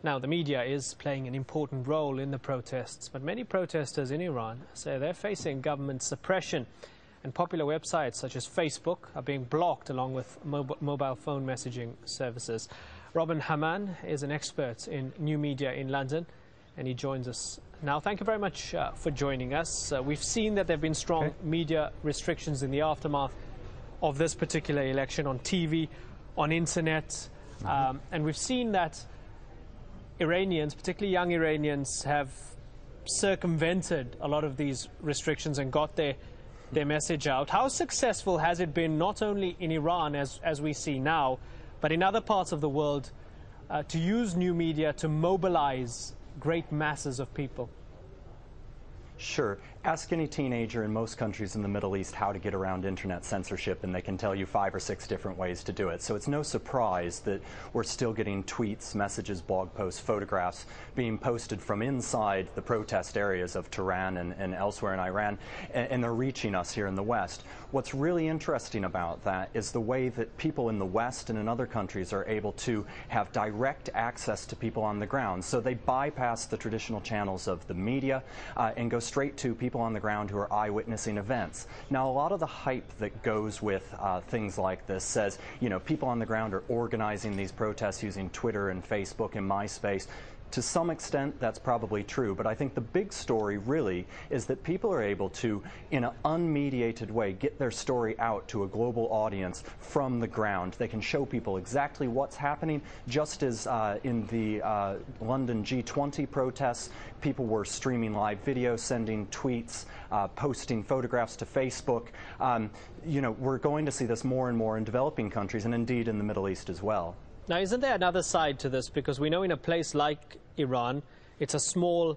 Now, the media is playing an important role in the protests, but many protesters in Iran say they're facing government suppression, and popular websites such as Facebook are being blocked along with mobile phone messaging services. Hamman is an expert in new media in London, and he joins us now. Thank you very much for joining us. We've seen that there have been strong media restrictions in the aftermath of this particular election on TV, on internet, and we've seen that Iranians, particularly young Iranians, have circumvented a lot of these restrictions and got their message out. How successful has it been, not only in Iran, as we see now, but in other parts of the world, to use new media to mobilize great masses of people? Sure. Ask any teenager in most countries in the Middle East how to get around internet censorship, and they can tell you 5 or 6 different ways to do it. So it's no surprise that we're still getting tweets, messages, blog posts, photographs being posted from inside the protest areas of Tehran and elsewhere in Iran, and they're reaching us here in the West. What's really interesting about that is the way that people in the West and in other countries are able to have direct access to people on the ground. So they bypass the traditional channels of the media and go straight to people on the ground who are eyewitnessing events. Now, a lot of the hype that goes with things like this says, you know, people on the ground are organizing these protests using Twitter and Facebook and MySpace. To some extent, that's probably true, but I think the big story really is that people are able to, in an unmediated way, get their story out to a global audience from the ground. They can show people exactly what's happening, just as in the London G20 protests, people were streaming live videos, sending tweets, posting photographs to Facebook. You know, we're going to see this more and more in developing countries, and indeed in the Middle East as well. Now, isn't there another side to this? Because we know in a place like Iran, it's a small,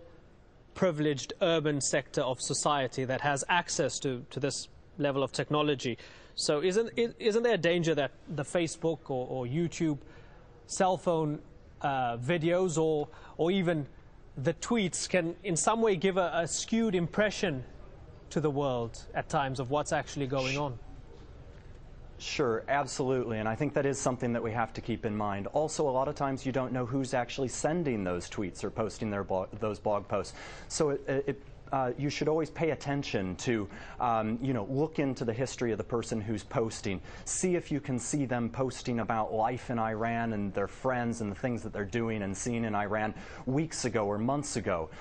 privileged urban sector of society that has access to this level of technology. So isn't there a danger that the Facebook or YouTube cell phone videos or even the tweets can in some way give a skewed impression to the world at times of what's actually going on? Sure, absolutely, and I think that is something that we have to keep in mind. Also, a lot of times you don't know who's actually sending those tweets or posting those blog posts. So you should always pay attention to, you know, look into the history of the person who's posting. See if you can see them posting about life in Iran and their friends and the things that they're doing and seeing in Iran weeks ago or months ago.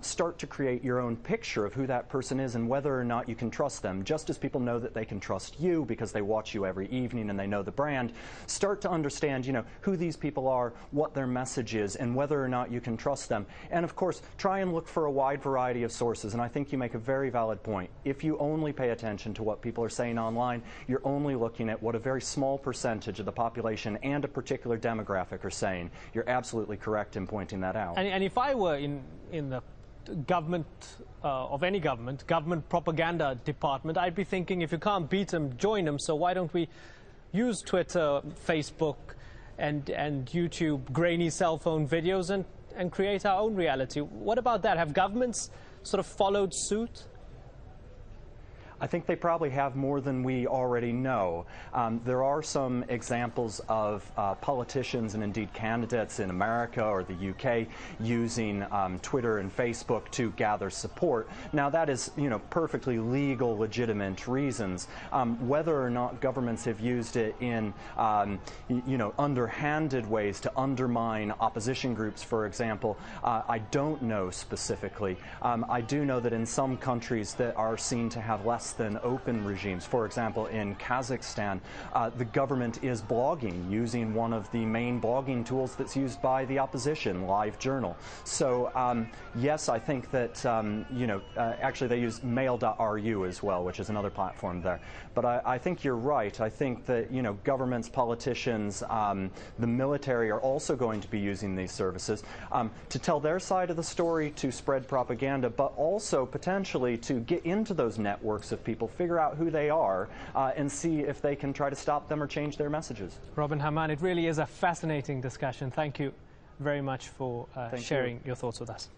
Start to create your own picture of who that person is and whether or not you can trust them. Just as people know that they can trust you because they watch you every evening and they know the brand, start to understand, you know, who these people are, what their message is, and whether or not you can trust them. And of course, try and look for a wide variety of sources. And I think you make a very valid point. If you only pay attention to what people are saying online, you're only looking at what a very small percentage of the population and a particular demographic are saying. You're absolutely correct in pointing that out. And if I were in the government of any government propaganda department, I'd be thinking, if you can't beat them, join them. So why don't we use Twitter, Facebook, and YouTube grainy cell phone videos and create our own reality? What about that? Have governments sort of followed suit? I think they probably have more than we already know. There are some examples of politicians and indeed candidates in America or the UK using Twitter and Facebook to gather support. Now, that is, you know, perfectly legal, legitimate reasons. Whether or not governments have used it in, you know, underhanded ways to undermine opposition groups, for example, I don't know specifically. I do know that in some countries that are seen to have less than open regimes. For example, in Kazakhstan, the government is blogging using one of the main blogging tools that's used by the opposition, LiveJournal. So yes, I think that, you know, actually they use mail.ru as well, which is another platform there. But I think you're right. I think that, you know, governments, politicians, the military are also going to be using these services to tell their side of the story, to spread propaganda, but also potentially to get into those networks of people, figure out who they are, and see if they can try to stop them or change their messages. Hamman, it really is a fascinating discussion. Thank you very much for sharing your thoughts with us.